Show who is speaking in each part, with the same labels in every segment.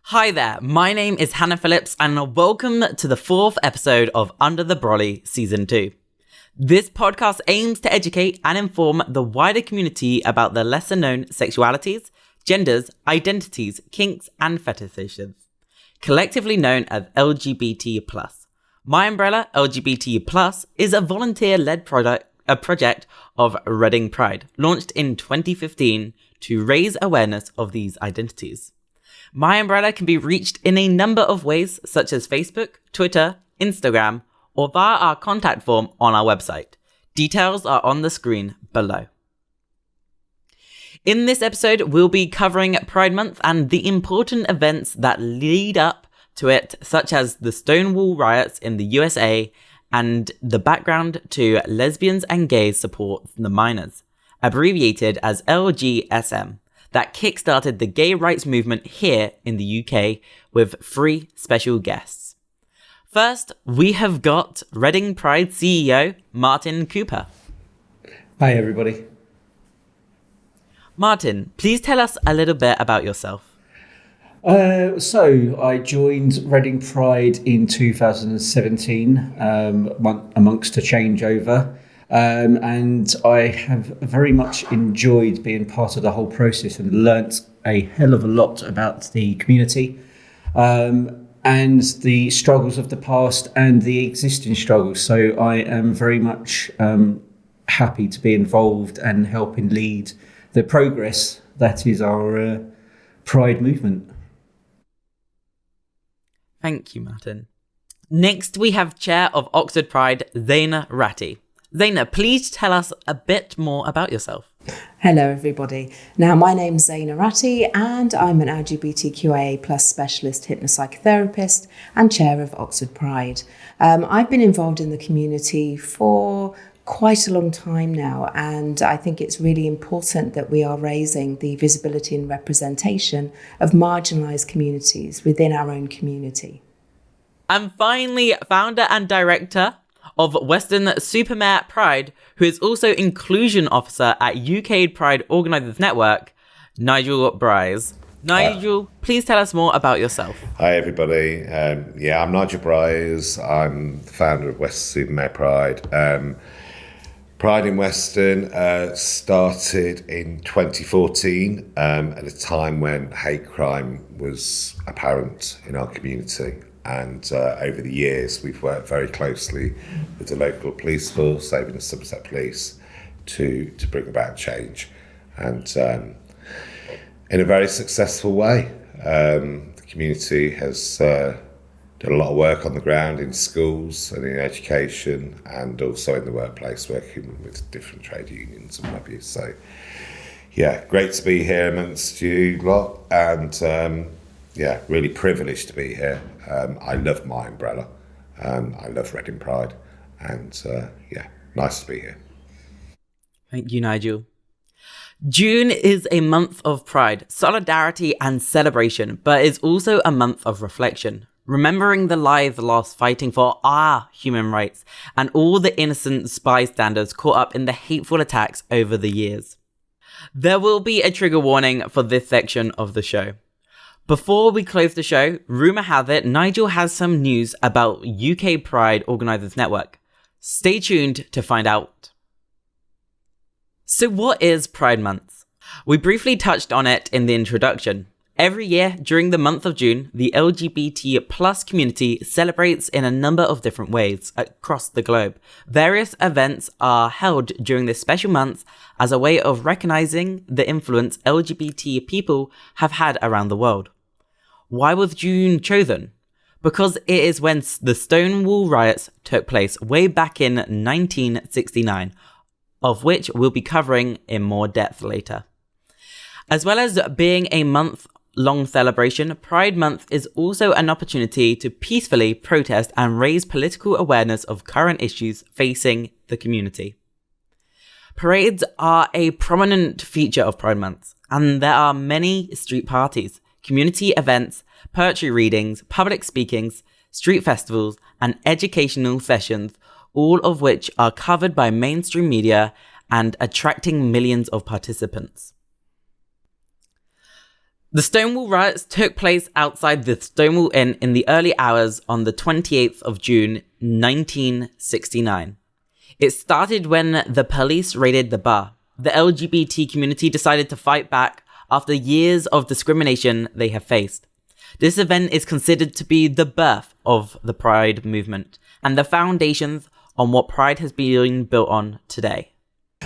Speaker 1: Hi there, my name is Hannah Phillips and welcome to the 4th episode of Under the Brolly Season 2. This podcast aims to educate and inform the wider community about the lesser known sexualities, genders, identities, kinks and fetishes, collectively known as LGBT+. My umbrella, LGBT+, is a volunteer-led project of Reading Pride, launched in 2015 to raise awareness of these identities. My Umbrella can be reached in a number of ways, such as Facebook, Twitter, Instagram, or via our contact form on our website. Details are on the screen below. In this episode, we'll be covering Pride Month and the important events that lead up to it, such as the Stonewall Riots in the USA and the background to Lesbians and Gays Support the Minors, abbreviated as LGSM. That kickstarted the gay rights movement here in the UK with 3 special guests. First, we have got Reading Pride CEO Martin Cooper.
Speaker 2: Hi everybody.
Speaker 1: Martin, please tell us a little bit about yourself.
Speaker 2: So I joined Reading Pride in 2017 amongst a changeover. And I have very much enjoyed being part of the whole process and learnt a hell of a lot about the community and the struggles of the past and the existing struggles. So I am very much happy to be involved and helping lead the progress that is our Pride movement.
Speaker 1: Thank you, Martin. Next, we have Chair of Oxford Pride Zayna Ratty. Zayna, please tell us a bit more about yourself.
Speaker 3: Hello, everybody. Now, my name's Zayna Ratty, and I'm an LGBTQIA+ specialist hypnopsychotherapist and chair of Oxford Pride. I've been involved in the community for quite a long time now, and I think it's really important that we are raising the visibility and representation of marginalised communities within our own community.
Speaker 1: And finally, founder and director of Weston-super-Mare Pride, who is also inclusion officer at UK Pride Organisers Network, Nigel Briers. Nigel, please tell us more about yourself.
Speaker 4: Hi everybody. I'm Nigel Briers. I'm the founder of Weston-super-Mare Pride. Pride in Weston started in 2014 at a time when hate crime was apparent in our community. And over the years, we've worked very closely with the local police force, Avon and Somerset Police, to bring about change. And in a very successful way, the community has done a lot of work on the ground in schools and in education, and also in the workplace, working with different trade unions and what have you. So, yeah, great to be here amongst you lot, and really privileged to be here. I love my umbrella. I love Reading Pride. And nice to be here.
Speaker 1: Thank you, Nigel. June is a month of pride, solidarity and celebration, but it's also a month of reflection. Remembering the lives lost fighting for our human rights and all the innocent bystanders caught up in the hateful attacks over the years. There will be a trigger warning for this section of the show. Before we close the show, rumour has it Nigel has some news about UK Pride Organisers Network. Stay tuned to find out. So what is Pride Month? We briefly touched on it in the introduction. Every year during the month of June, the LGBT+ community celebrates in a number of different ways across the globe. Various events are held during this special month as a way of recognising the influence LGBT people have had around the world. Why was June chosen? Because it is when the Stonewall Riots took place way back in 1969, of which we'll be covering in more depth later. As well as being a month-long celebration, Pride Month is also an opportunity to peacefully protest and raise political awareness of current issues facing the community. Parades are a prominent feature of Pride Month, and there are many street parties, community events, poetry readings, public speakings, street festivals, and educational sessions, all of which are covered by mainstream media and attracting millions of participants. The Stonewall Riots took place outside the Stonewall Inn in the early hours on the 28th of June, 1969. It started when the police raided the bar. The LGBT community decided to fight back after years of discrimination they have faced. This event is considered to be the birth of the Pride movement and the foundations on what Pride has been built on today.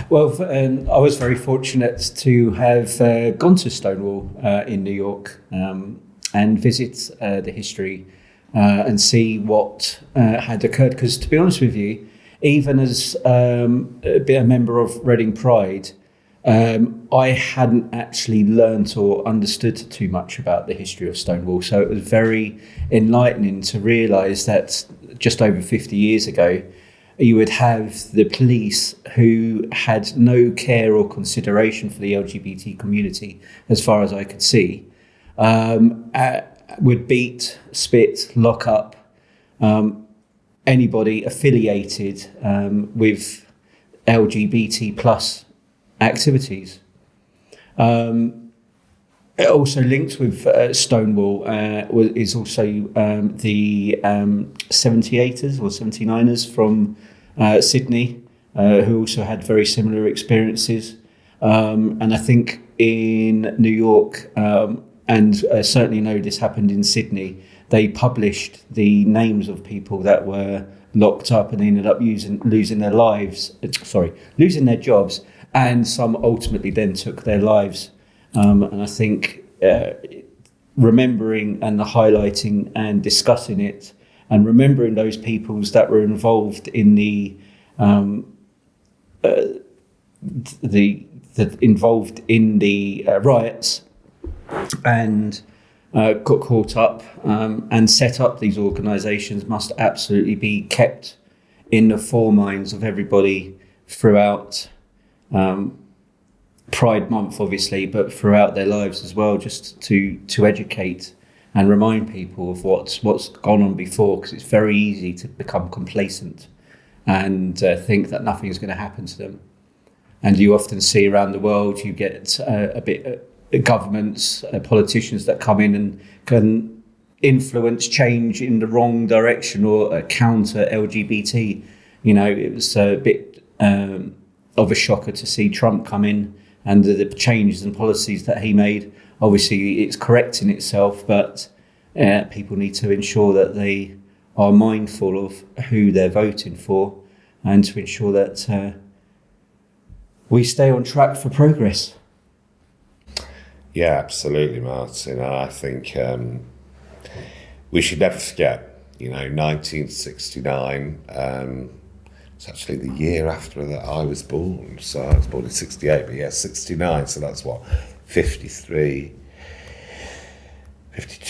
Speaker 2: Well, I was very fortunate to have gone to Stonewall in New York and visit the history and see what had occurred. Because to be honest with you, even as a member of Reading Pride, I hadn't actually learnt or understood too much about the history of Stonewall. So it was very enlightening to realise that just over 50 years ago, you would have the police who had no care or consideration for the LGBT community, as far as I could see, would beat, spit, lock up anybody affiliated with LGBT plus activities. Also linked with Stonewall is also the 78ers or 79ers from Sydney, who also had very similar experiences. And I think in New York, and certainly know this happened in Sydney, they published the names of people that were locked up and they ended up losing their jobs, and some ultimately then took their lives. And I think remembering and highlighting and discussing it, and remembering those peoples that were involved in the riots and got caught up and set up these organisations must absolutely be kept in the foreminds of everybody throughout Pride Month, obviously, but throughout their lives as well, just to educate and remind people of what's gone on before, because it's very easy to become complacent and think that nothing is going to happen to them. And you often see around the world, you get governments, politicians that come in and can influence change in the wrong direction or counter LGBT. You know, it was a bit of a shocker to see Trump come in and the changes and policies that he made. Obviously, it's correcting itself, but people need to ensure that they are mindful of who they're voting for, and to ensure that we stay on track for progress.
Speaker 4: Yeah, absolutely, Martin. I think we should never forget, 1969, it's actually the year after that I was born. So I was born in 68, but yeah, 69. So that's 52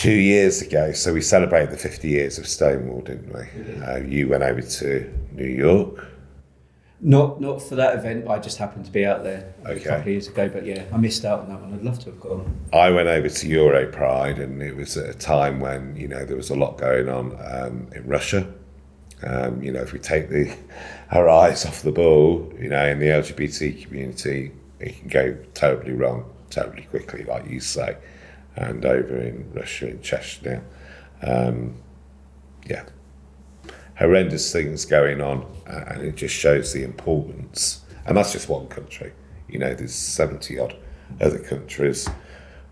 Speaker 4: years ago. So we celebrated the 50 years of Stonewall, didn't we? You went over to New York.
Speaker 2: Not for that event. I just happened to be out there a couple of years ago. But yeah, I missed out on that one. I'd love to have gone.
Speaker 4: I went over to Euro Pride, and it was at a time when there was a lot going on in Russia. If we take our eyes off the ball, in the LGBT community, it can go terribly wrong, terribly quickly, like you say. And over in Russia, in Chechnya, horrendous things going on, and it just shows the importance. And that's just one country. There's 70 odd other countries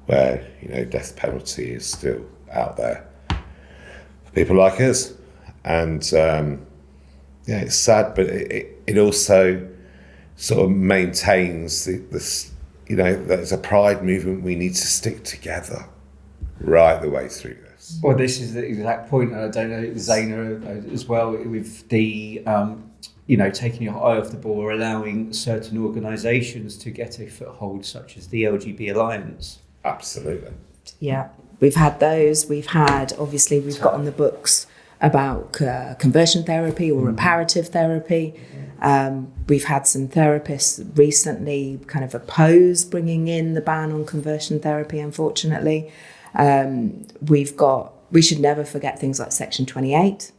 Speaker 4: where death penalty is still out there for people like us. And it's sad, but it also sort of maintains this. There's a pride movement. We need to stick together right the way through this.
Speaker 2: Well, this is the exact point, and I don't know, Zayna as well, with the taking your eye off the ball, or allowing certain organisations to get a foothold, such as the LGBT Alliance.
Speaker 4: Absolutely.
Speaker 3: Yeah, we've had those. We've got on the books about conversion therapy or reparative therapy. We've had some therapists recently kind of oppose bringing in the ban on conversion therapy, unfortunately. We should never forget things like Section 28,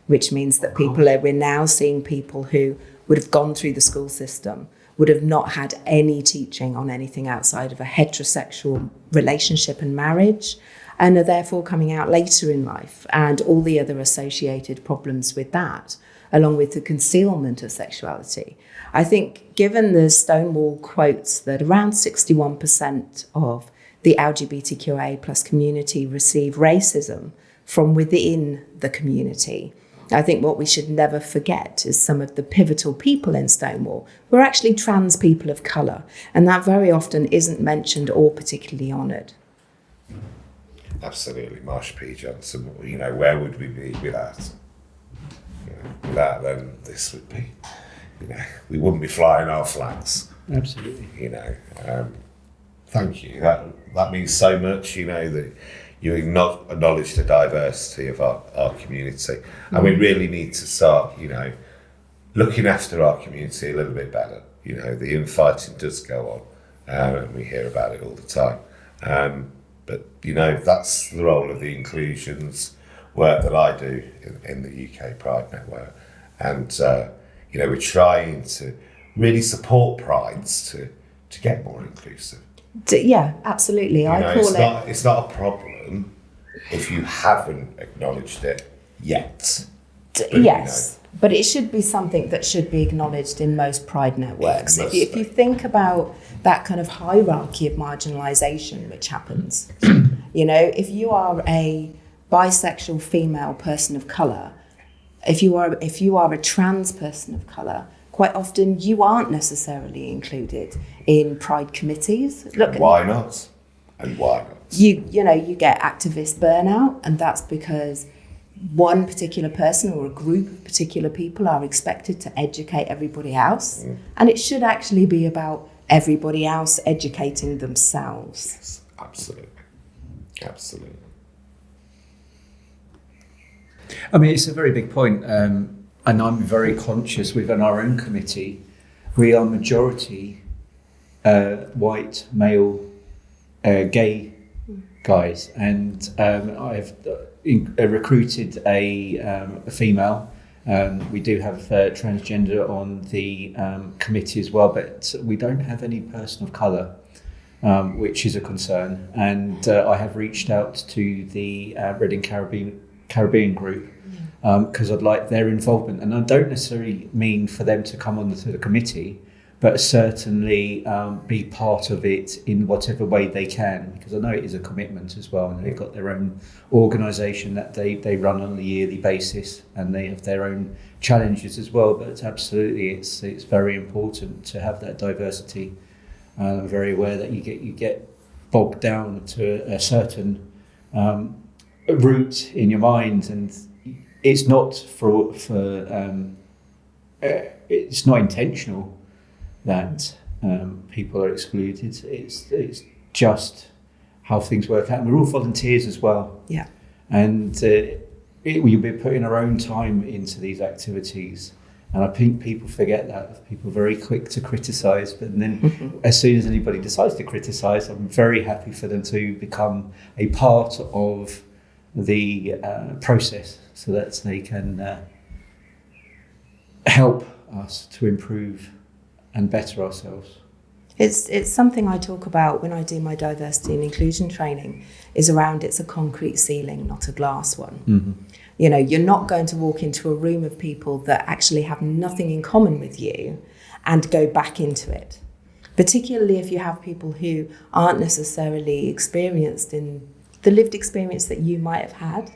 Speaker 3: which means that we're now seeing people who would have gone through the school system, would have not had any teaching on anything outside of a heterosexual relationship and marriage, and are therefore coming out later in life, and all the other associated problems with that, along with the concealment of sexuality. I think, given the Stonewall quotes that around 61% of the LGBTQIA plus community receive racism from within the community, I think what we should never forget is some of the pivotal people in Stonewall were actually trans people of colour, and that very often isn't mentioned or particularly honoured.
Speaker 4: Absolutely, Marsha P. Johnson. Where would we be without? Without them, this would be. We wouldn't be flying our flags.
Speaker 2: Absolutely.
Speaker 4: Thank you. That means so much. That you acknowledge the diversity of our community, and we really need to start. Looking after our community a little bit better. The infighting does go on, and we hear about it all the time. But that's the role of the inclusions work that I do in the UK Pride Network, and we're trying to really support prides to get more inclusive.
Speaker 3: Yeah, absolutely.
Speaker 4: It's not a problem if you haven't acknowledged it yet.
Speaker 3: Yes, but it should be something that should be acknowledged in most pride networks. If you think about that kind of hierarchy of marginalisation which happens, if you are a bisexual female person of colour, if you are a trans person of colour, quite often you aren't necessarily included in pride committees.
Speaker 4: Why not? And why not?
Speaker 3: You get activist burnout, and that's because one particular person or a group of particular people are expected to educate everybody else. And it should actually be about everybody else educating themselves.
Speaker 4: Yes, absolutely. Absolutely.
Speaker 2: I mean, it's a very big point, and I'm very conscious within our own committee, we are majority white, male, gay guys, and I've recruited a female. We do have transgender on the committee as well, but we don't have any person of colour, which is a concern. And I have reached out to the Reading Caribbean group because I'd like their involvement. And I don't necessarily mean for them to come on to the committee, but certainly be part of it in whatever way they can, because I know it is a commitment as well, and they've got their own organisation that they run on a yearly basis, and they have their own challenges as well. But absolutely, it's very important to have that diversity. I'm very aware that you get bogged down to a certain route in your mind, and it's not it's not intentional that people are excluded. It's just how things work out. And we're all volunteers as well.
Speaker 3: Yeah.
Speaker 2: And we'll be putting our own time into these activities. And I think people forget that. People are very quick to criticise, but then as soon as anybody decides to criticise, I'm very happy for them to become a part of the process so that they can help us to improve and better ourselves.
Speaker 3: It's something I talk about when I do my diversity and inclusion training, is around it's a concrete ceiling, not a glass one. Mm-hmm. You're not going to walk into a room of people that actually have nothing in common with you and go back into it, particularly if you have people who aren't necessarily experienced in the lived experience that you might have had.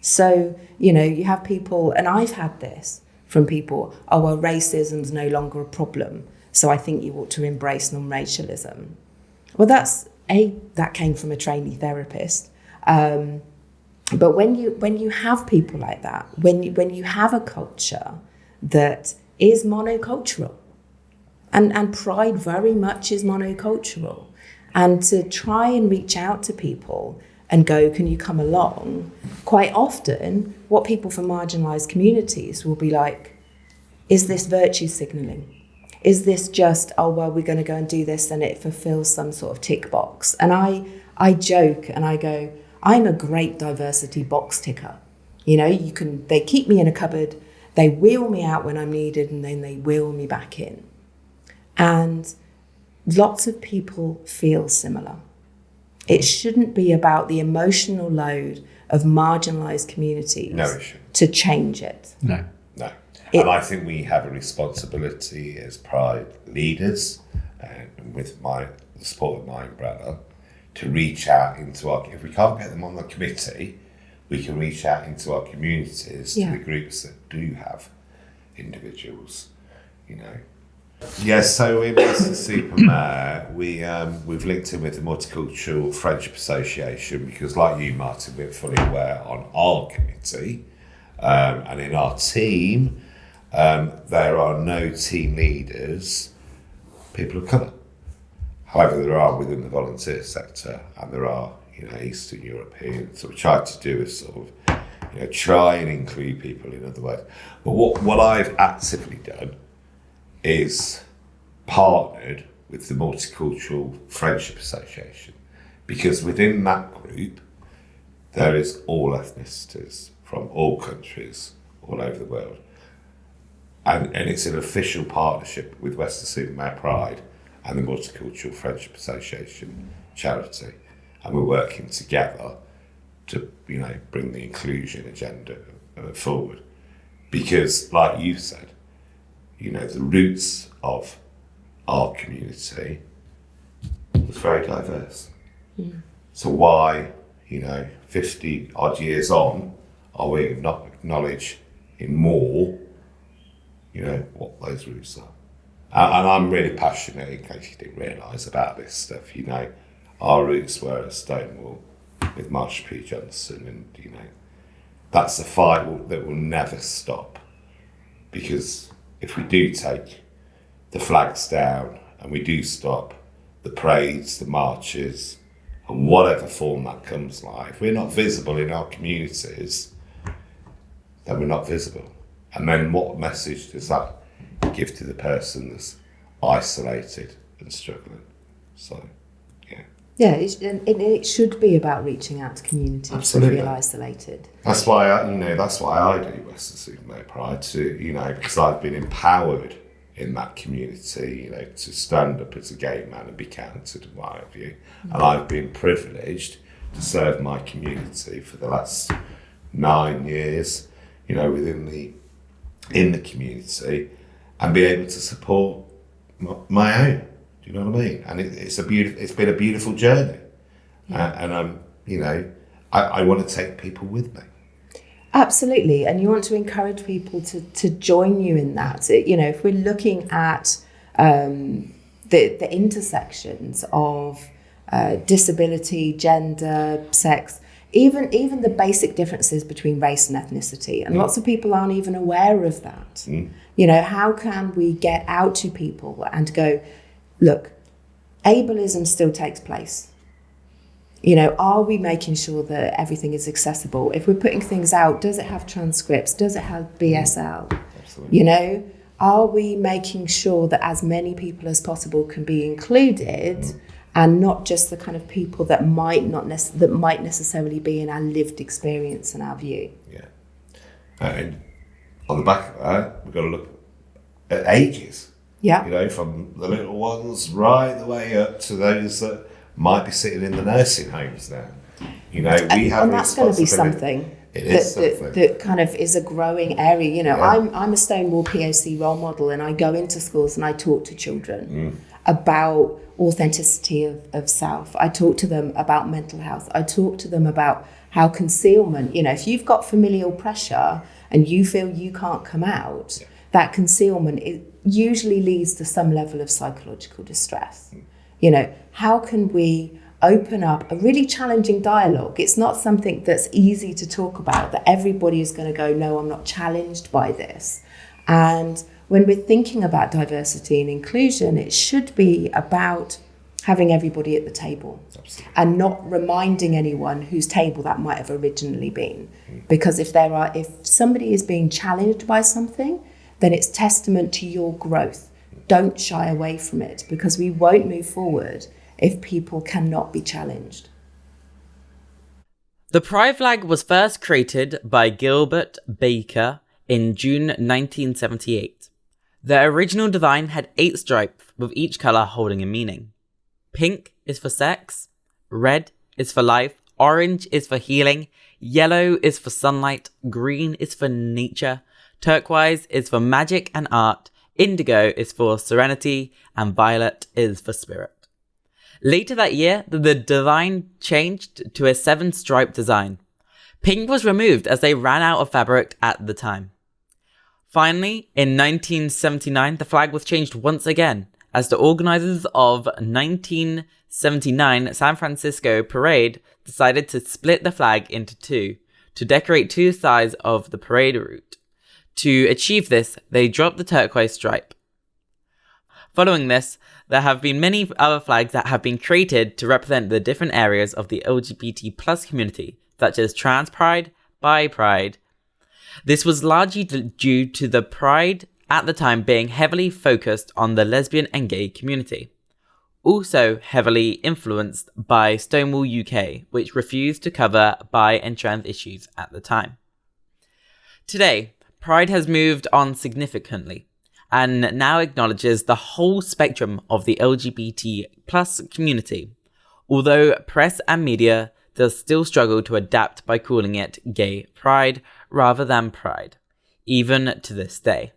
Speaker 3: So, you have people, and I've had this from people, oh, well, racism's no longer a problem, so I think you ought to embrace non-racialism. Well, that came from a trainee therapist. But when you have people like that, when you have a culture that is monocultural, and pride very much is monocultural, and to try and reach out to people and go, can you come along? Quite often, what people from marginalised communities will be like, is this virtue signalling? Is this just, oh, well, we're going to go and do this and it fulfills some sort of tick box? And I joke and I go, I'm a great diversity box ticker. They keep me in a cupboard, they wheel me out when I'm needed, and then they wheel me back in. And lots of people feel similar. It shouldn't be about the emotional load of marginalised communities to change it.
Speaker 2: No.
Speaker 4: And I think we have a responsibility as Pride leaders, and with the support of my umbrella, to reach out into if we can't get them on the committee, we can reach out into our communities to the groups that do have individuals, Yes, so in Weston-super-Mare, we've linked in with the Multicultural Friendship Association because, like you, Martin, we're fully aware on our committee and in our team, there are no team leaders, people of colour. However, there are within the volunteer sector, and there are, Eastern Europeans. So we tried to do is sort of, try and include people in other ways. But what I've actively done is partnered with the Multicultural Friendship Association, because within that group there is all ethnicities from all countries all over the world, and it's an official partnership with Weston-super-Mare Pride and the Multicultural Friendship Association charity, and we're working together to bring the inclusion agenda forward, because like you said, the roots of our community was very diverse. So why, 50 odd years on, are we not acknowledge in more, what those roots are? And I'm really passionate, in case you didn't realise, about this stuff. Our roots were at Stonewall with Marsha P. Johnson, and that's a fight that will never stop, because if we do take the flags down and we do stop the parades, the marches, and whatever form that comes like, if we're not visible in our communities, then we're not visible. And then what message does that give to the person that's isolated and struggling? So, yeah.
Speaker 3: Yeah, it should be about reaching out to communities that feel isolated.
Speaker 4: That's why I do Weston-super-Mare Pride, because I've been empowered in that community, to stand up as a gay man and be counted and what have you. And I've been privileged to serve my community for the last 9 years, in the community, and be able to support my own. Do you know what I mean? And it's been a beautiful journey, and I want to take people with me.
Speaker 3: Absolutely, and you want to encourage people to join you in that. If we're looking at the intersections of disability, gender, sex, even the basic differences between race and ethnicity, and lots of people aren't even aware of that. How can we get out to people and go, look, ableism still takes place. Are we making sure that everything is accessible? If we're putting things out, does it have transcripts? Does it have BSL?
Speaker 4: Absolutely.
Speaker 3: Are we making sure that as many people as possible can be included, and not just the kind of people that might necessarily be in our lived experience and our view?
Speaker 4: Yeah. And on the back of that, we've got to look at ages.
Speaker 3: Yeah.
Speaker 4: From the little ones right the way up to those that might be sitting in the nursing homes now. We have,
Speaker 3: and that's going to be something that kind of is a growing area. I'm a Stonewall POC role model, and I go into schools and I talk to children about authenticity of self. I talk to them about mental health. I talk to them about how concealment, if you've got familial pressure and you feel you can't come out, that concealment usually leads to some level of psychological distress. How can we open up a really challenging dialogue? It's not something that's easy to talk about, that everybody is going to go, no, I'm not challenged by this. And when we're thinking about diversity and inclusion, it should be about having everybody at the table.
Speaker 4: Absolutely.
Speaker 3: And not reminding anyone whose table that might have originally been. Because if somebody is being challenged by something, then it's testament to your growth. Don't shy away from it, because we won't move forward if people cannot be challenged.
Speaker 1: The Pride flag was first created by Gilbert Baker in June 1978. The original design had 8 stripes, with each colour holding a meaning. Pink is for sex, red is for life, orange is for healing, yellow is for sunlight, green is for nature, turquoise is for magic and art, indigo is for serenity, and violet is for spirit. Later that year, the design changed to a 7-stripe design. Pink was removed as they ran out of fabric at the time. Finally, in 1979, the flag was changed once again, as the organisers of 1979 San Francisco Parade decided to split the flag into 2 to decorate 2 sides of the parade route. To achieve this, they dropped the turquoise stripe. Following this, there have been many other flags that have been created to represent the different areas of the LGBT plus community, such as trans pride, bi pride. This was largely due to the pride at the time being heavily focused on the lesbian and gay community. Also heavily influenced by Stonewall UK, which refused to cover bi and trans issues at the time. Today, Pride has moved on significantly and now acknowledges the whole spectrum of the LGBT plus community, although press and media does still struggle to adapt by calling it gay pride rather than pride, even to this day.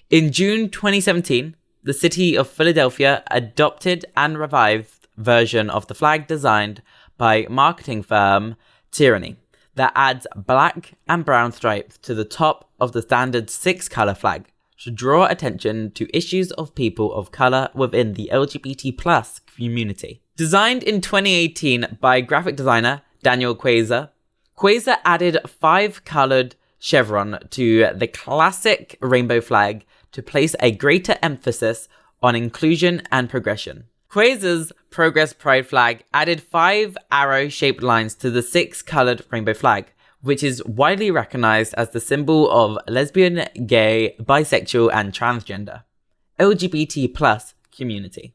Speaker 1: In June 2017, the city of Philadelphia adopted and revived version of the flag designed by marketing firm Tyranny that adds black and brown stripes to the top of the standard 6-colour flag to draw attention to issues of people of colour within the LGBT plus community. Designed in 2018 by graphic designer Daniel Quasar, Quasar added 5-coloured chevron to the classic rainbow flag to place a greater emphasis on inclusion and progression. Quasar's Progress Pride flag added 5 arrow-shaped lines to the 6-coloured rainbow flag, which is widely recognised as the symbol of lesbian, gay, bisexual and transgender LGBT plus community.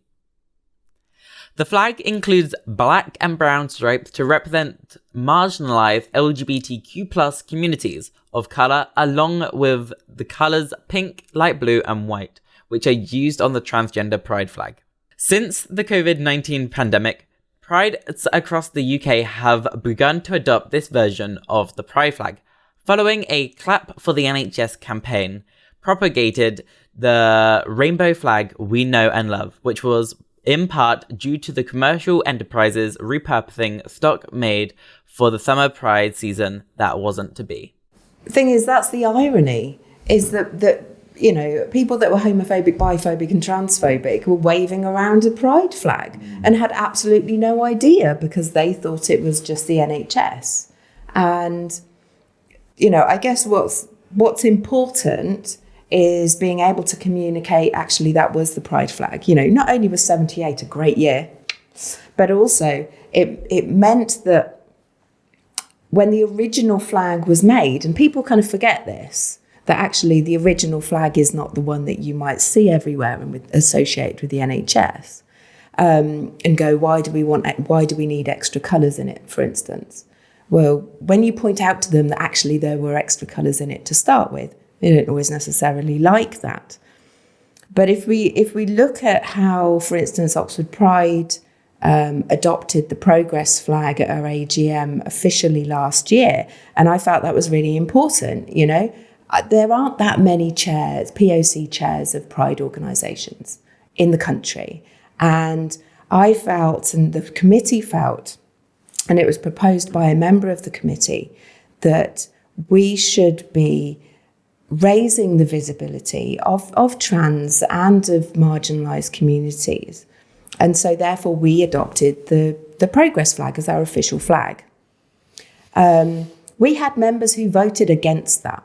Speaker 1: The flag includes black and brown stripes to represent marginalised LGBTQ plus communities of colour, along with the colours pink, light blue and white, which are used on the transgender pride flag. Since the COVID-19 pandemic, prides across the UK have begun to adopt this version of the pride flag, following a Clap for the NHS campaign propagated the rainbow flag we know and love, which was in part due to the commercial enterprises repurposing stock made for the summer pride season that wasn't to be.
Speaker 3: The thing is, that's the irony, is that you know, people that were homophobic, biphobic and transphobic were waving around a pride flag and had absolutely no idea because they thought it was just the NHS. And, you know, I guess what's important is being able to communicate actually that was the pride flag. You know, not only was 78 a great year, but also it meant that when the original flag was made, and people kind of forget this, that actually the original flag is not the one that you might see everywhere and associate with the NHS, and go, why do we need extra colours in it, for instance? Well, when you point out to them that actually there were extra colours in it to start with, they don't always necessarily like that. But if we look at how, for instance, Oxford Pride adopted the Progress flag at our AGM officially last year, and I felt that was really important, you know. There aren't that many chairs, POC chairs of pride organisations in the country. And I felt, and the committee felt, and it was proposed by a member of the committee, that we should be raising the visibility of trans and of marginalised communities. And so therefore we adopted the Progress flag as our official flag. We had members who voted against that.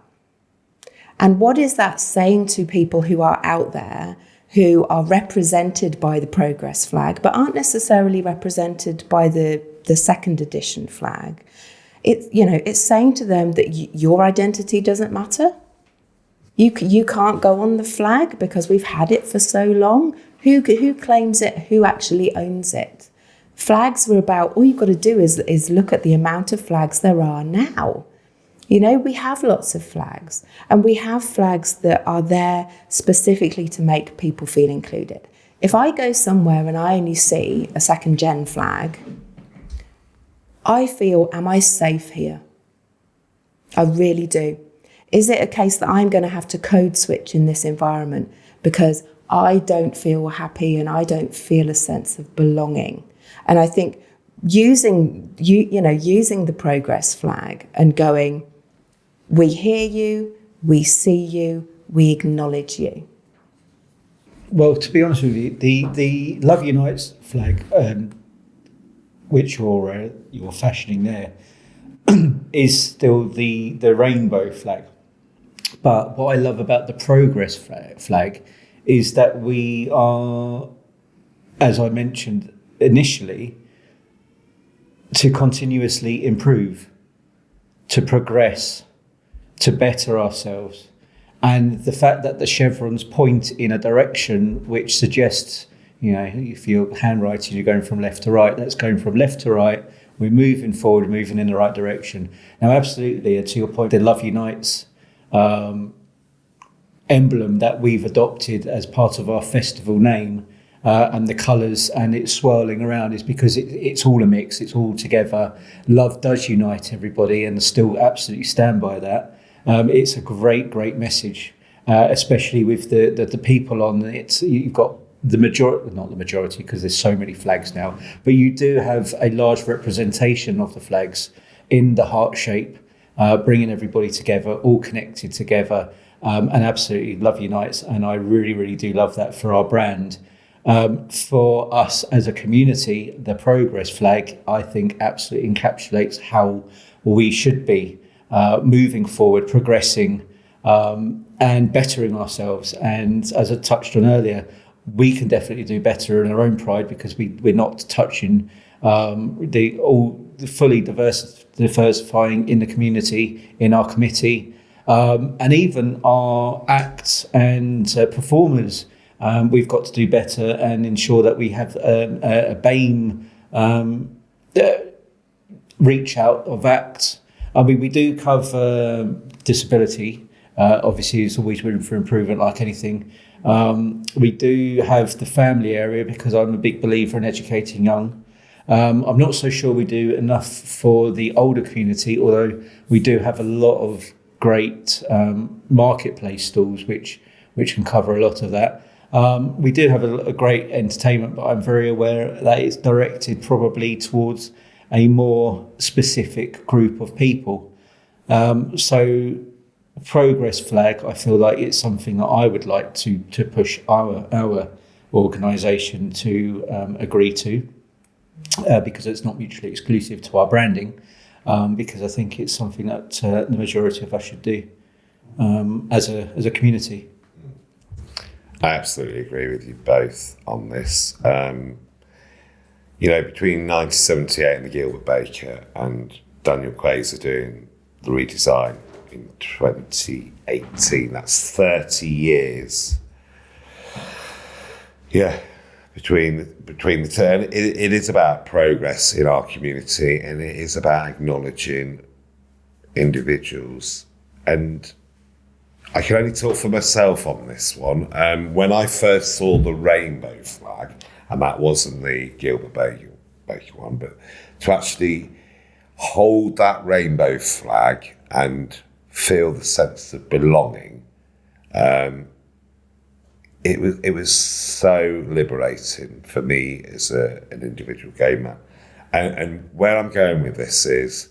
Speaker 3: And what is that saying to people who are out there, who are represented by the Progress flag, but aren't necessarily represented by the second edition flag? It's saying to them that your identity doesn't matter. You can't go on the flag because we've had it for so long. Who claims it? Who actually owns it? Flags were about, all you've got to do is look at the amount of flags there are now. You know, we have lots of flags, and we have flags that are there specifically to make people feel included. If I go somewhere and I only see a second gen flag, I feel, am I safe here? I really do. Is it a case that I'm going to have to code switch in this environment because I don't feel happy and I don't feel a sense of belonging? And I think using the progress flag and going, we hear you, we see you, we acknowledge you.
Speaker 2: Well, to be honest with you, the Love Unites flag, which you're fashioning there, is still the rainbow flag. But what I love about the progress flag is that we are, as I mentioned initially, to continuously improve, to progress, to better ourselves. And the fact that the chevrons point in a direction which suggests, you know, if you're handwriting, you're going from left to right, that's going from left to right. We're moving forward, moving in the right direction. Now, absolutely, and to your point, the Love Unites emblem that we've adopted as part of our festival name and the colours and it's swirling around is because it's all a mix, it's all together. Love does unite everybody, and still absolutely stand by that. It's a great message, especially with the people on it. You've got the majority, not the majority because there's so many flags now, but you do have a large representation of the flags in the heart shape, bringing everybody together, all connected together, and absolutely Love Unites. And I really do love that for our brand. For us as a community, the progress flag, I think, absolutely encapsulates how we should be moving forward, progressing, and bettering ourselves. And as I touched on earlier, we can definitely do better in our own pride because we're not touching the fully diversifying in the community, in our committee, and even our acts and performers. We've got to do better and ensure that we have a BAME reach out of acts. I mean, we do cover disability. Obviously, there's always room for improvement, like anything. We do have the family area because I'm a big believer in educating young. I'm not so sure we do enough for the older community, although we do have a lot of great marketplace stalls which can cover a lot of that. We do have a great entertainment, but I'm very aware that it's directed probably towards a more specific group of people. So progress flag, I feel like it's something that I would like to push our organisation to agree to, because it's not mutually exclusive to our branding, because I think it's something that the majority of us should do as a community.
Speaker 4: I absolutely agree with you both on this. Between 1978 and the Gilbert Baker and Daniel Quasar doing the redesign in 2018, that's 30 years. Yeah, between the two. And it is about progress in our community, and it is about acknowledging individuals. And I can only talk for myself on this one. When I first saw the rainbow flag, and that wasn't the Gilbert Baker one, but to actually hold that rainbow flag and feel the sense of belonging, it was so liberating for me as an individual gay man. And where I'm going with this is,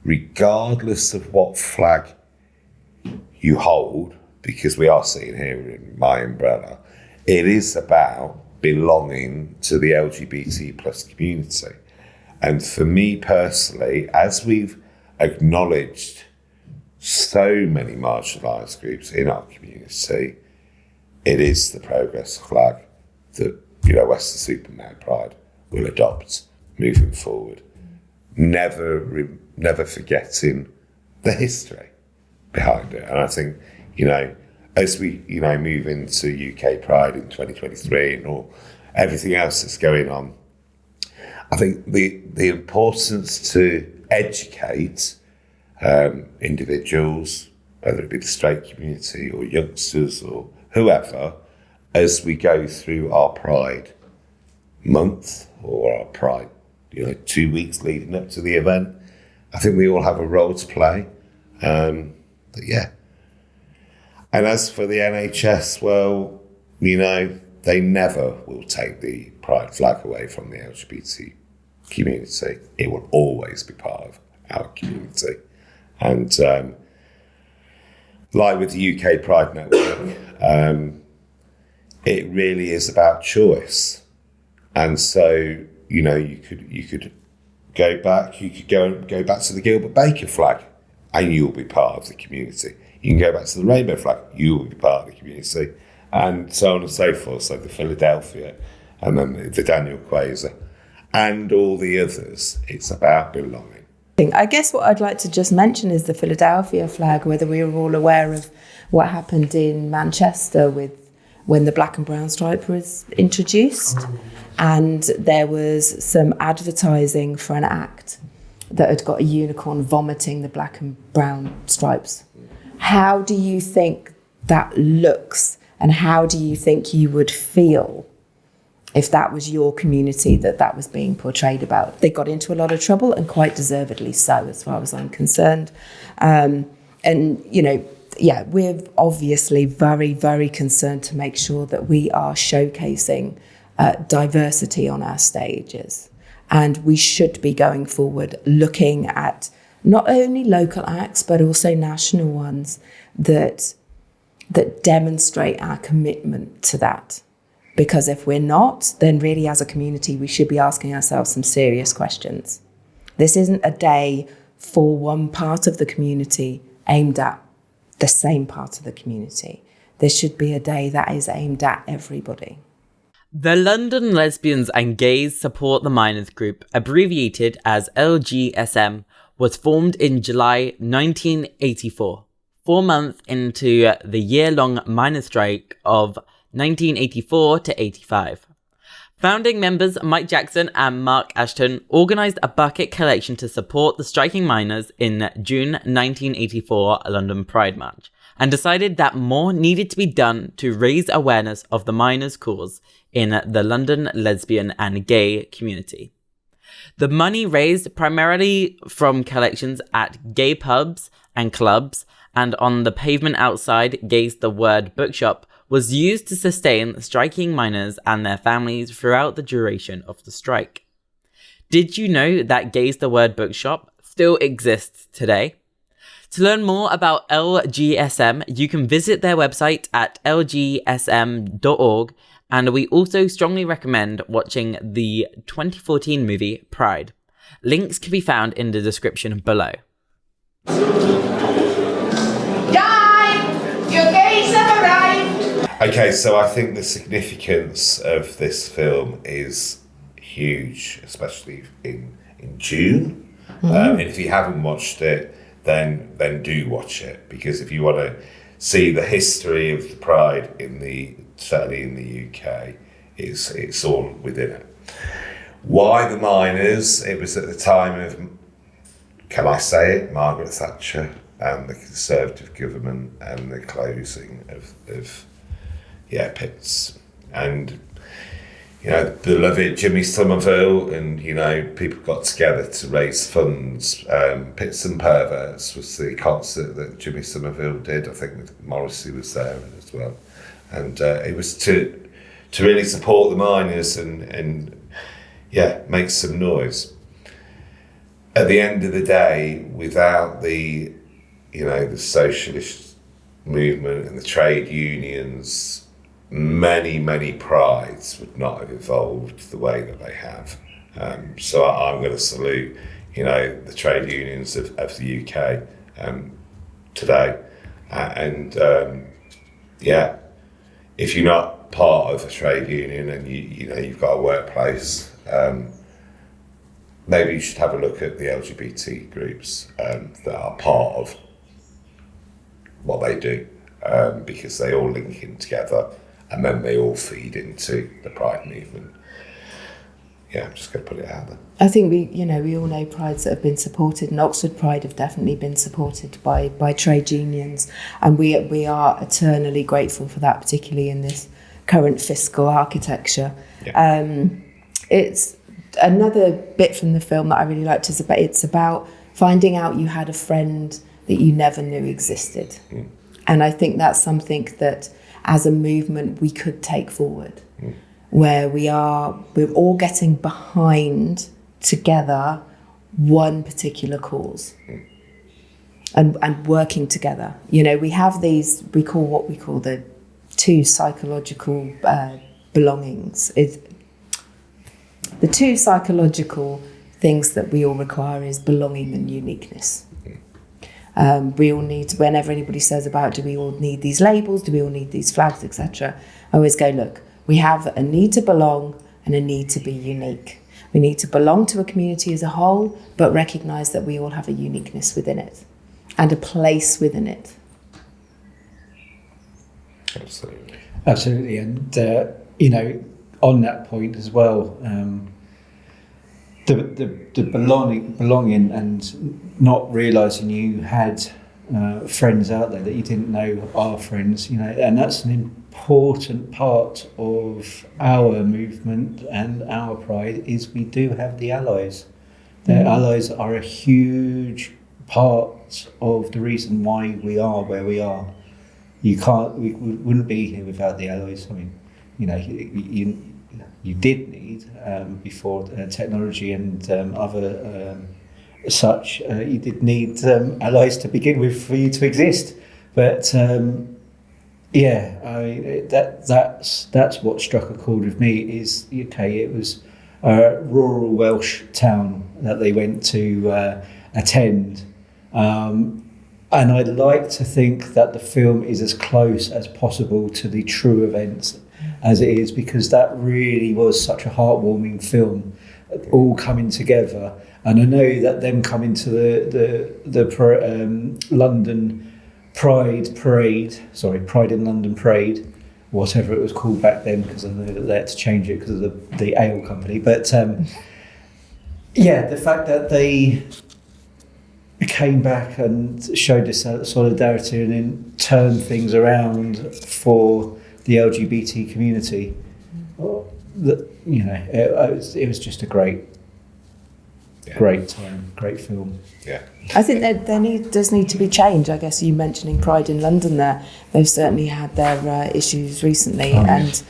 Speaker 4: regardless of what flag you hold, because we are sitting here in my umbrella, it is about belonging to the LGBT plus community. And for me personally, as we've acknowledged so many marginalised groups in our community, it is the progress flag that Weston-super-Mare Pride will adopt moving forward, never forgetting the history behind it. And I think, as we, move into UK Pride in 2023 and all everything else that's going on, I think the importance to educate individuals, whether it be the straight community or youngsters or whoever, as we go through our Pride month or our Pride, 2 weeks leading up to the event. I think we all have a role to play. But yeah. And as for the NHS, well, they never will take the Pride flag away from the LGBT community. It will always be part of our community. And like with the UK Pride Network, it really is about choice. And so, you could go back, you could go back to the Gilbert Baker flag and you'll be part of the community. You can go back to the rainbow flag, you will be part of the community, and so on and so forth. So the Philadelphia, and then the Daniel Quasar, and all the others. It's about belonging.
Speaker 3: I guess what I'd like to just mention is the Philadelphia flag, whether we were all aware of what happened in Manchester when the black and brown stripe was introduced, and there was some advertising for an act that had got a unicorn vomiting the black and brown stripes. How do you think that looks, and how do you think you would feel if that was your community that was being portrayed about? They got into a lot of trouble, and quite deservedly so, as far as I'm concerned. We're obviously very, very concerned to make sure that we are showcasing diversity on our stages. And we should be going forward looking at not only local acts, but also national ones that demonstrate our commitment to that. Because if we're not, then really as a community, we should be asking ourselves some serious questions. This isn't a day for one part of the community aimed at the same part of the community. This should be a day that is aimed at everybody.
Speaker 1: The London Lesbians and Gays Support the Miners group, abbreviated as LGSM, was formed in July 1984, 4 months into the year-long miners' strike of 1984 to 85. Founding members Mike Jackson and Mark Ashton organised a bucket collection to support the striking miners in June 1984 London Pride March, and decided that more needed to be done to raise awareness of the miners' cause in the London lesbian and gay community. The money raised primarily from collections at gay pubs and clubs and on the pavement outside Gays the Word bookshop was used to sustain striking miners and their families throughout the duration of the strike. Did you know that Gays the Word bookshop still exists today? To learn more about LGSM, you can visit their website at lgsm.org, and we also strongly recommend watching the 2014 movie Pride. Links can be found in the description below.
Speaker 4: Okay, so I think the significance of this film is huge, especially in June. And if you haven't watched it, then do watch it, because if you want to see the history of the Pride certainly in the UK, it's all within it. Why the miners? It was at the time of, can I say it, Margaret Thatcher and the Conservative government and the closing of pits, and the beloved Jimmy Somerville, and people got together to raise funds. Pits and Perverts was the concert that Jimmy Somerville did. I think Morrissey was there as well, and it was to really support the miners and make some noise. At the end of the day, without the socialist movement and the trade unions, many prides would not have evolved the way that they have. So I'm going to salute, the trade unions of the UK today. If you're not part of a trade union and you've got a workplace, maybe you should have a look at the LGBT groups that are part of what they do, because they all link in together and then they all feed into the Pride movement. Yeah, I'm just going to put it out there.
Speaker 3: I think we all know prides that have been supported, and Oxford Pride have definitely been supported by trade unions, and we are eternally grateful for that, particularly in this current fiscal architecture.
Speaker 4: Yeah.
Speaker 3: It's another bit from the film that I really liked is it's about finding out you had a friend that you never knew existed. And I think that's something that as a movement we could take forward, where we're all getting behind together one particular cause and working together. We have we call the two psychological belongings. The two psychological things that we all require is belonging and uniqueness. We all need, whenever anybody says about, do we all need these labels, do we all need these flags, etc., I always go, look, we have a need to belong and a need to be unique. We need to belong to a community as a whole, but recognise that we all have a uniqueness within it and a place within it.
Speaker 2: Absolutely. And, on that point as well, the belonging and not realising you had friends out there that you didn't know are friends, and that's an important part of our movement and our pride is we do have the allies. The allies are a huge part of the reason why we are where we are. We wouldn't be here without the allies. I mean, you did need before technology and other such. You did need allies to begin with for you to exist. But that's what struck a chord with me. Is it was a rural Welsh town that they went to attend. And I'd like to think that the film is as close as possible to the true events as it is, because that really was such a heartwarming film, all coming together. And I know that them coming to the London Pride Parade, Pride in London Parade, whatever it was called back then, because I know that they had to change it because of the ale company. But the fact that they came back and showed this solidarity and then turned things around for the LGBT community, it was just a great time, great film.
Speaker 4: Yeah.
Speaker 3: I think there does need to be change. I guess you mentioning Pride in London there, they've certainly had their issues recently, and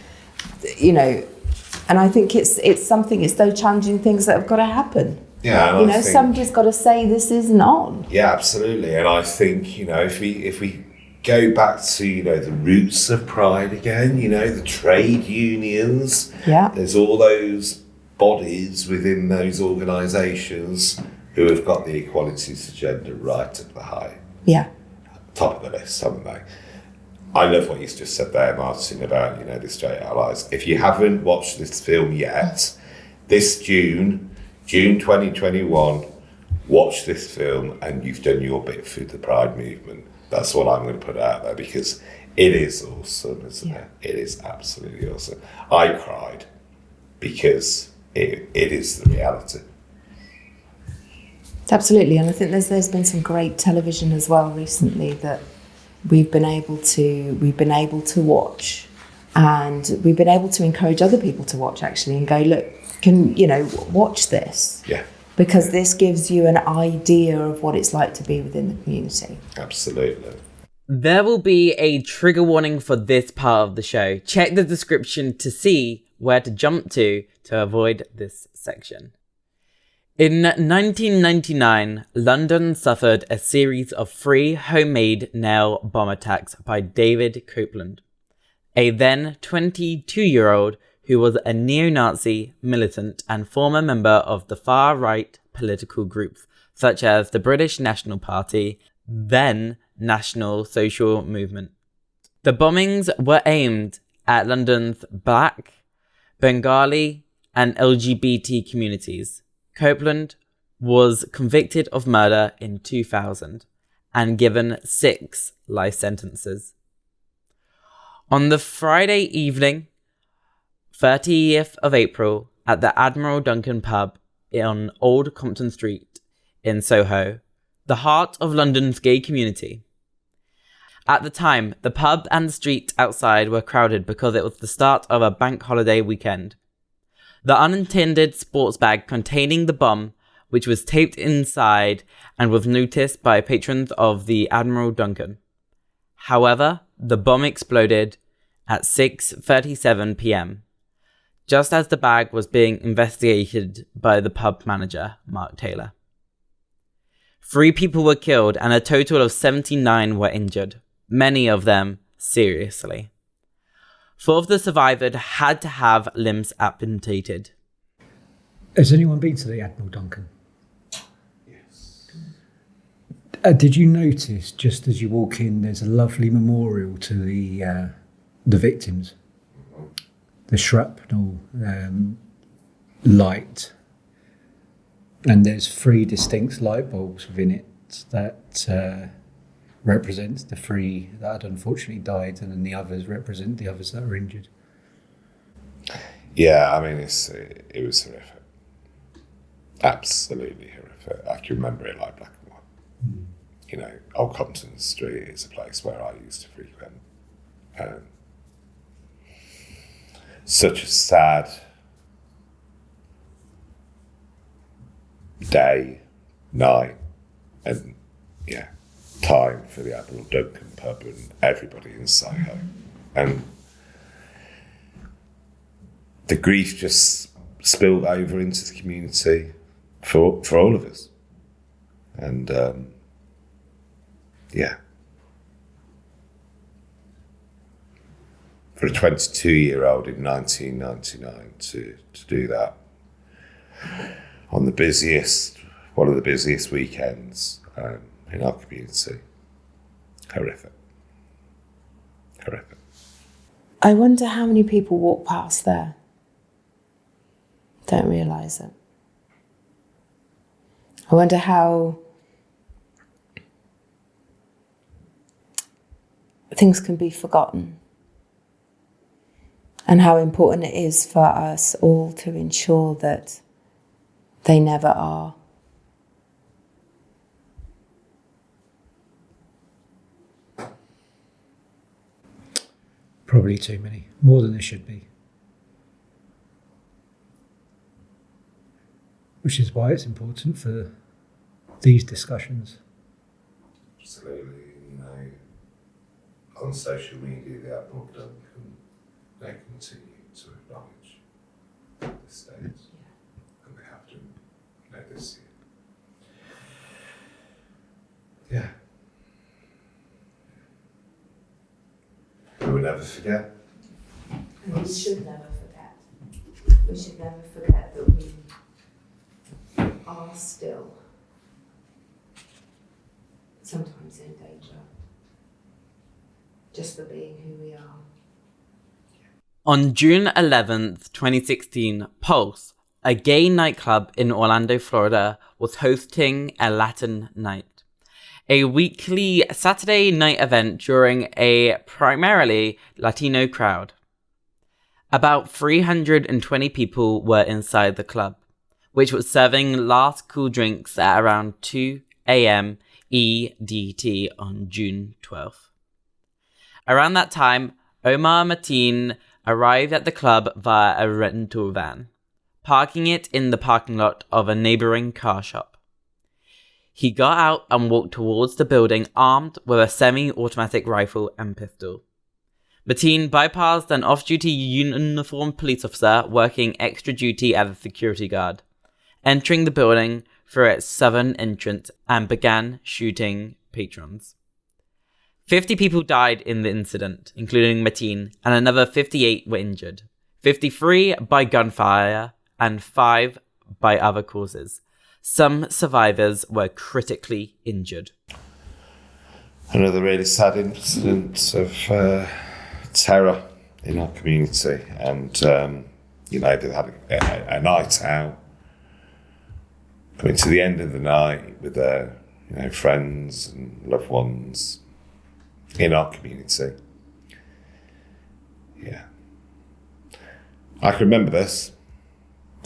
Speaker 3: I think it's those challenging things that have got to happen.
Speaker 4: Yeah, and
Speaker 3: somebody's got to say this isn't on.
Speaker 4: Yeah, absolutely. And I think if we go back to the roots of Pride again, the trade unions. Yeah. There's all those bodies within those organisations who have got the equalities agenda right at the top of the list, haven't they? I love what you just said there, Martin, about the straight allies. If you haven't watched this film yet, this June 2021, watch this film and you've done your bit through the Pride movement. That's what I'm going to put out there, because it is awesome, isn't it? It is absolutely awesome. I cried because it is the reality.
Speaker 3: Absolutely, and I think there's been some great television as well recently that we've been able to watch, and we've been able to encourage other people to watch actually and go, look, watch this.
Speaker 4: Yeah.
Speaker 3: Because this gives you an idea of what it's like to be within the community.
Speaker 4: Absolutely.
Speaker 1: There will be a trigger warning for this part of the show. Check the description to see where to jump to avoid this section. In 1999, London suffered a series of 3 homemade nail bomb attacks by David Copeland, a then 22-year-old who was a neo-Nazi militant and former member of the far-right political groups such as the British National Party, then National Social Movement. The bombings were aimed at London's Black, Bengali and LGBT communities. Copeland was convicted of murder in 2000 and given 6 life sentences. On the Friday evening, 30th of April at the Admiral Duncan pub on Old Compton Street in Soho, the heart of London's gay community. At the time, the pub and the street outside were crowded because it was the start of a bank holiday weekend. The unintended sports bag containing the bomb, which was taped inside and was noticed by patrons of the Admiral Duncan. However, the bomb exploded at 6:37 p.m, just as the bag was being investigated by the pub manager, Mark Taylor. 3 people were killed and a total of 79 were injured, many of them seriously. 4 of the survivors had to have limbs amputated.
Speaker 2: Has anyone been to the Admiral Duncan? Yes. Did you notice, just as you walk in, there's a lovely memorial to the victims? The shrapnel light. And there's 3 distinct light bulbs within it that represents the 3 that had unfortunately died, and then the others represent the others that were injured.
Speaker 4: Yeah, I mean, it was horrific. Absolutely horrific. I can remember it like black and white. Mm. You know, Old Compton Street is a place where I used to frequent. Such a sad day, night, and time for the Admiral Duncan pub and everybody in Soho. And the grief just spilled over into the community for all of us. And for a 22-year-old in 1999 to do that on one of the busiest weekends in our community. Horrific.
Speaker 3: I wonder how many people walk past there. Don't realise it. I wonder how things can be forgotten and how important it is for us all to ensure that they never are.
Speaker 2: Probably too many, more than there should be. Which is why it's important for these discussions.
Speaker 4: Absolutely, on social media, the Admiral Duncan, they continue to acknowledge the state, and they have to this year. Yeah. We will never forget.
Speaker 3: We should never forget. We should never forget that we are still sometimes in danger just for being who we are.
Speaker 1: On June 11th, 2016, Pulse, a gay nightclub in Orlando, Florida, was hosting a Latin night, a weekly Saturday night event during a primarily Latino crowd. About 320 people were inside the club, which was serving last cool drinks at around 2 a.m. EDT on June 12th. Around that time, Omar Mateen arrived at the club via a rental van, parking it in the parking lot of a neighbouring car shop. He got out and walked towards the building armed with a semi-automatic rifle and pistol. Mateen bypassed an off-duty uniformed police officer working extra duty as a security guard, entering the building through its southern entrance and began shooting patrons. 50 people died in the incident, including Mateen, and another 58 were injured, 53 by gunfire and 5 by other causes. Some survivors were critically injured.
Speaker 4: Another really sad incident of terror in our community, and they had a night out, coming to the end of the night with their friends and loved ones in our community. Yeah, I can remember this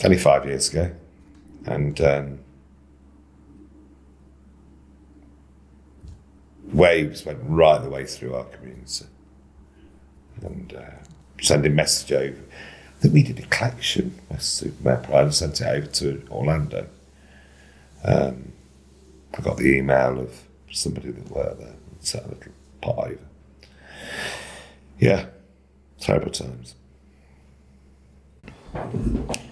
Speaker 4: only 5 years ago, and waves went right the way through our community, and sending message over. I think we did a collection, Weston-super-Mare Pride, and sent it over to Orlando. I got the email of somebody that worked there and sent a little pot over. Yeah, terrible times.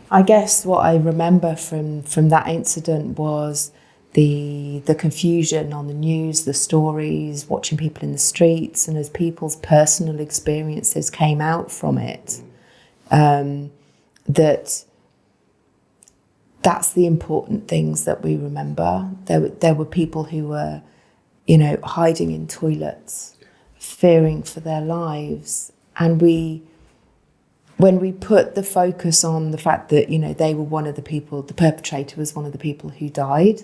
Speaker 3: I guess what I remember from that incident was the confusion on the news, the stories, watching people in the streets, and as people's personal experiences came out from it, that's the important things that we remember. There were people who were, hiding in toilets, fearing for their lives, and when we put the focus on the fact that, they were one of the people, the perpetrator was one of the people who died,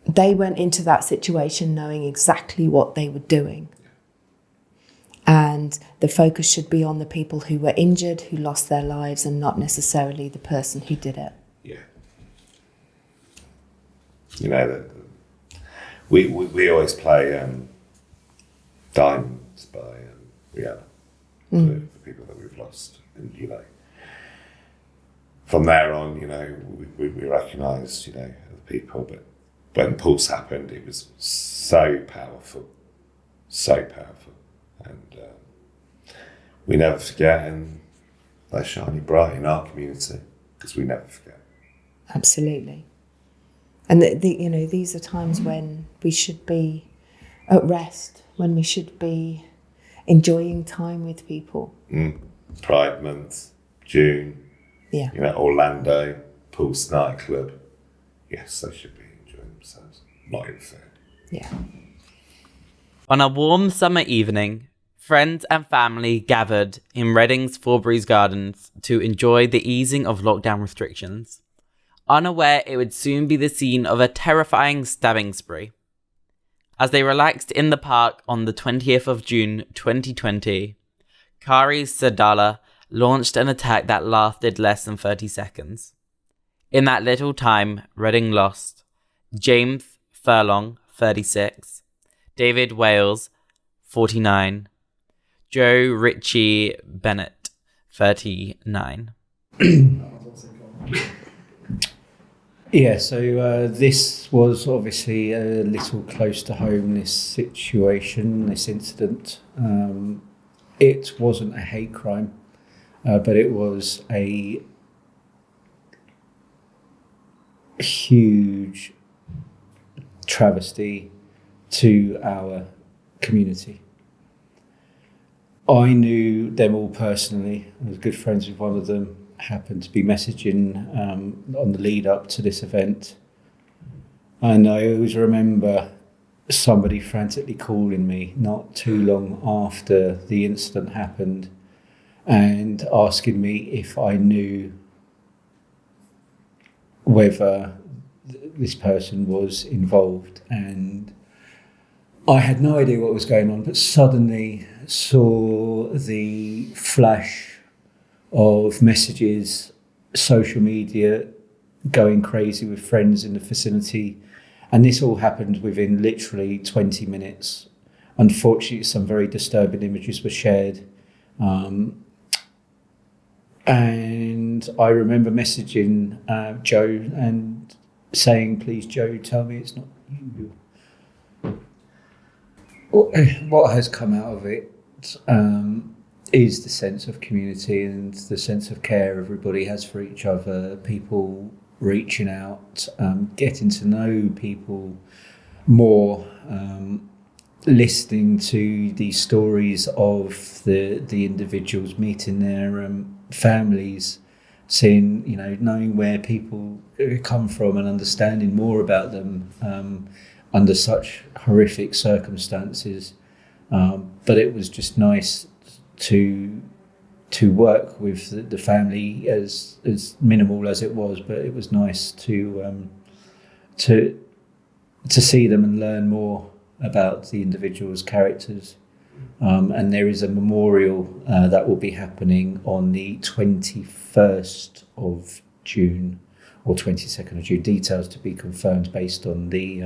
Speaker 3: they went into that situation knowing exactly what they were doing. And the focus should be on the people who were injured, who lost their lives, and not necessarily the person who did it.
Speaker 4: Yeah. We always play Diamonds by Rihanna for people that we've lost. And, from there on, we recognised, the people. But when Pulse happened, it was so powerful. And we never forget, and they're shining bright in our community because we never forget.
Speaker 3: Absolutely. And these are times when we should be at rest, when we should be enjoying time with people.
Speaker 4: Pride Month, June.
Speaker 3: Yeah.
Speaker 4: Orlando Pulse Nightclub. Yes, they should be enjoying themselves. Not even fair.
Speaker 3: Yeah.
Speaker 1: On a warm summer evening, friends and family gathered in Reading's Forbury Gardens to enjoy the easing of lockdown restrictions, unaware it would soon be the scene of a terrifying stabbing spree. As they relaxed in the park on the 20th of June 2020, Kari Sadala launched an attack that lasted less than 30 seconds. In that little time, Reading lost James Furlong, 36, David Wales, 49, Joe Ritchie Bennett, 39.
Speaker 2: Yeah, so this was obviously a little close to home, this situation, this incident. It wasn't a hate crime, but it was a huge travesty to our community. I knew them all personally. I was good friends with one of them. Happened to be messaging on the lead up to this event, and I always remember somebody frantically calling me not too long after the incident happened and asking me if I knew whether this person was involved, and I had no idea what was going on, but suddenly saw the flash of messages, social media, going crazy with friends in the vicinity. And this all happened within literally 20 minutes. Unfortunately, some very disturbing images were shared. And I remember messaging Joe and saying, please, Joe, tell me it's not you. What has come out of it is the sense of community and the sense of care everybody has for each other, people reaching out, getting to know people more, listening to the stories of the individuals, meeting their families, seeing, knowing where people come from and understanding more about them under such horrific circumstances. But it was just nice to work with the family, as minimal as it was, but it was nice to see them and learn more about the individuals' characters. And there is a memorial that will be happening on the 21st of June or 22nd of June. Details to be confirmed based on the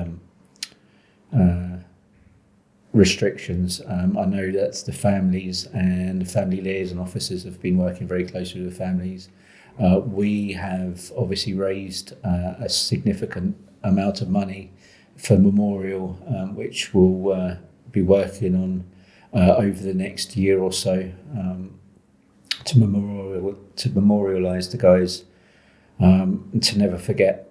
Speaker 2: restrictions. I know that the families and the family liaison officers have been working very closely with the families. We have obviously raised a significant amount of money for memorial, which we'll be working on over the next year or so to memorialise the guys, to never forget,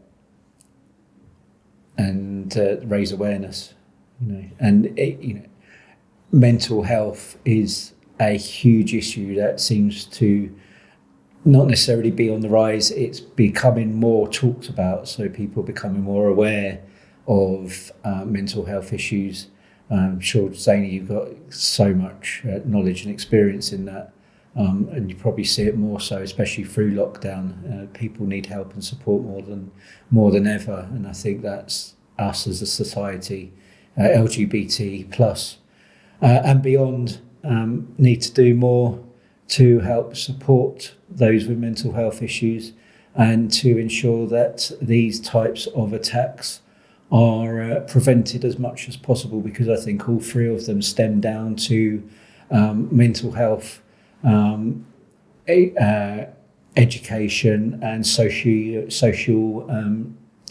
Speaker 2: and raise awareness. And mental health is a huge issue that seems to not necessarily be on the rise. It's becoming more talked about, so people becoming more aware of mental health issues. I'm sure, Zayna, you've got so much knowledge and experience in that, and you probably see it more so, especially through lockdown. People need help and support more than ever, and I think that's us as a society, LGBT plus and beyond, need to do more to help support those with mental health issues and to ensure that these types of attacks are prevented as much as possible, because I think all three of them stem down to mental health, education and social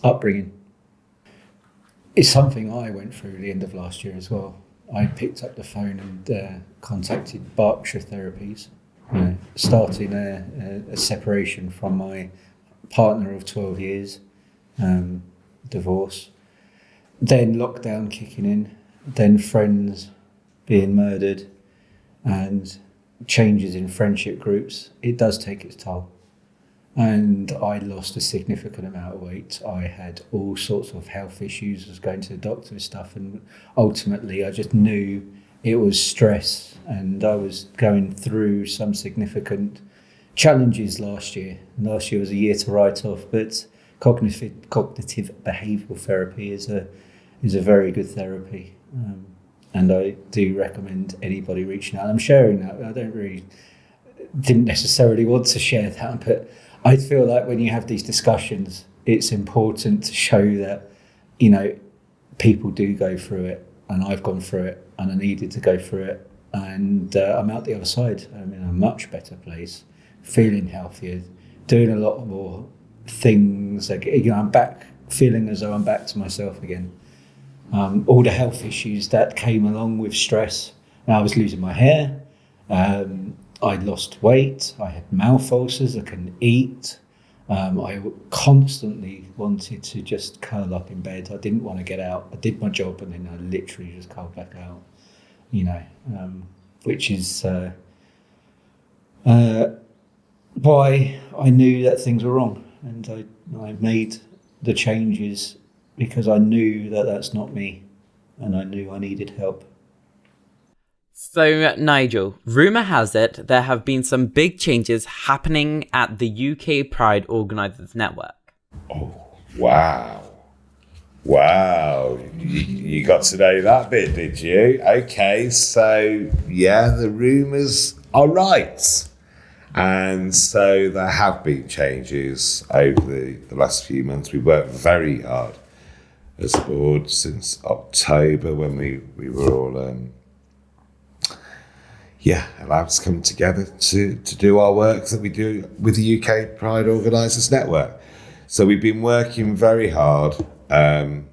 Speaker 2: upbringing. It's something I went through at the end of last year as well. I picked up the phone and contacted Berkshire Therapies, starting a separation from my partner of 12 years, divorce, then lockdown kicking in, then friends being murdered, and changes in friendship groups. It does take its toll. And I lost a significant amount of weight. I had all sorts of health issues. I was going to the doctor and stuff, and ultimately I just knew it was stress, and I was going through some significant challenges last year. Last year was a year to write off, but cognitive behavioural therapy is a very good therapy, and I do recommend anybody reaching out. I'm sharing that. I didn't necessarily want to share that, but I feel like when you have these discussions, it's important to show that, people do go through it, and I've gone through it, and I needed to go through it, and I'm out the other side. I'm in a much better place, feeling healthier, doing a lot more things. I'm back, feeling as though I'm back to myself again. All the health issues that came along with stress. I was losing my hair. I lost weight. I had mouth ulcers. I couldn't eat. I constantly wanted to just curl up in bed. I didn't want to get out. I did my job, and then I literally just curled back out. Which is why I knew that things were wrong, and I made the changes because I knew that that's not me, and I knew I needed help.
Speaker 1: So, Nigel, rumour has it there have been some big changes happening at the UK Pride Organisers Network.
Speaker 4: Oh, wow. Wow. You got to know that bit, did you? Okay, so, yeah, the rumours are right. And so there have been changes over the last few months. We worked very hard as a board since October, when we were all allowed to come together to do our work that we do with the UK Pride Organisers Network. So we've been working very hard to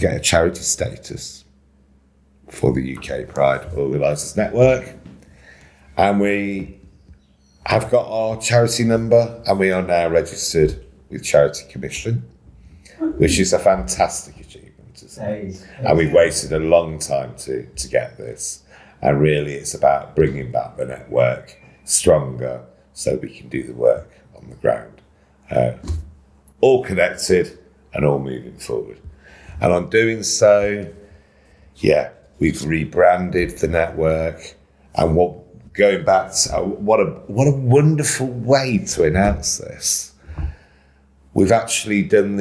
Speaker 4: get a charity status for the UK Pride Organisers Network. And we have got our charity number, and we are now registered with Charity Commission, which is a fantastic achievement, isn't it? And we've waited a long time to get this. And really, it's about bringing back the network stronger so we can do the work on the ground. All connected and all moving forward. And on doing so, we've rebranded the network. And going back to what a wonderful way to announce this. We've actually done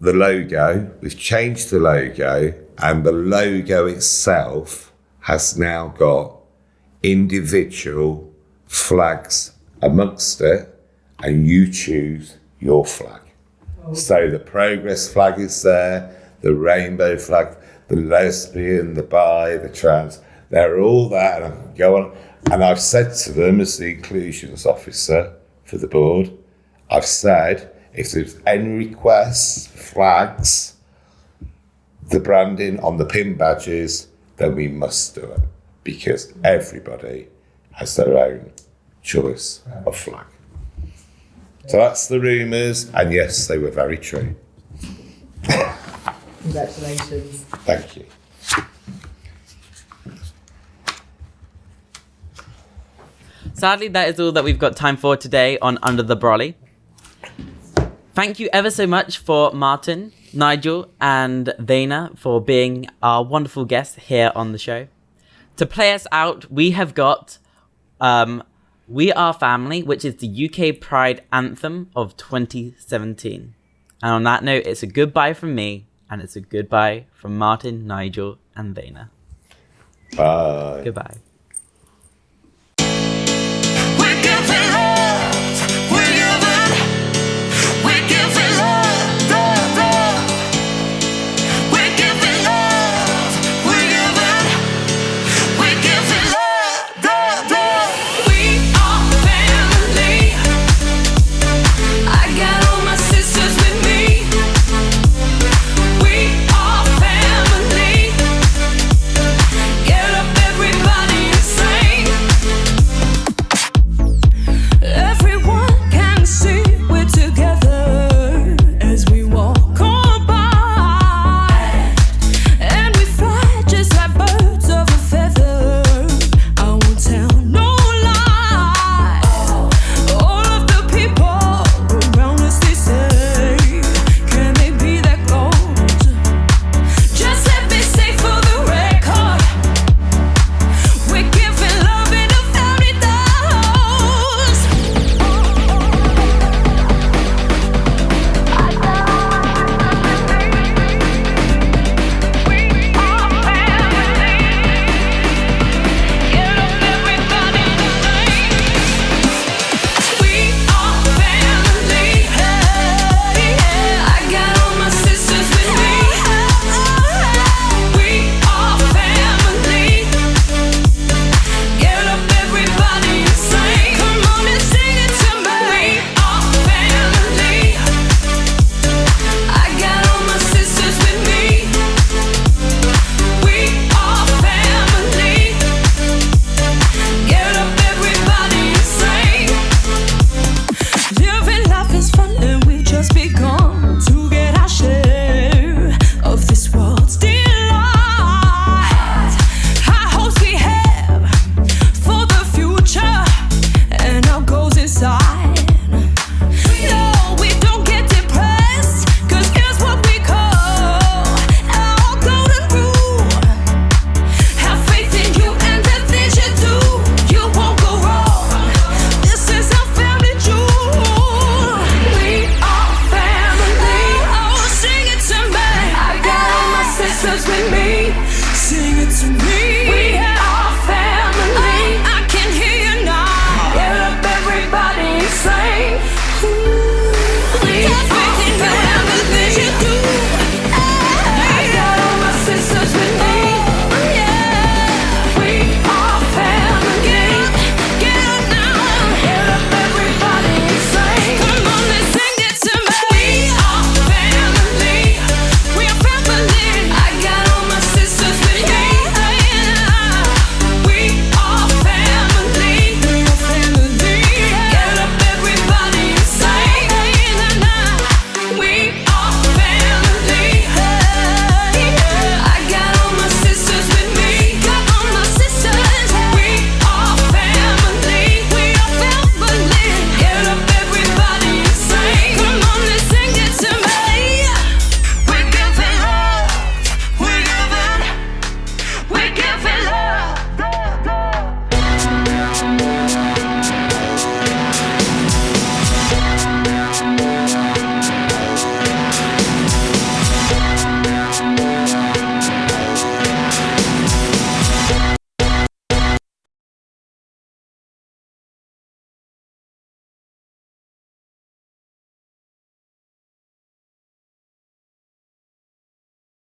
Speaker 4: the logo, we've changed the logo, and the logo itself has now got individual flags amongst it, and you choose your flag. So the progress flag is there, the rainbow flag, the lesbian, the bi, the trans, they're all there. And I go on, and I've said to them as the inclusions officer for the board, I've said, if there's any requests, flags, the branding on the pin badges, then we must do it, because everybody has their own choice of flag. So that's the rumours, and yes, they were very true.
Speaker 3: Congratulations.
Speaker 4: Thank you.
Speaker 1: Sadly, that is all that we've got time for today on Under the Brolly. Thank you ever so much for Martin, Nigel, and Zayna for being our wonderful guests here on the show. To play us out, we have got We Are Family, which is the UK Pride anthem of 2017. And on that note, it's a goodbye from me, and it's a goodbye from Martin, Nigel, and Zayna.
Speaker 4: Bye.
Speaker 1: Goodbye.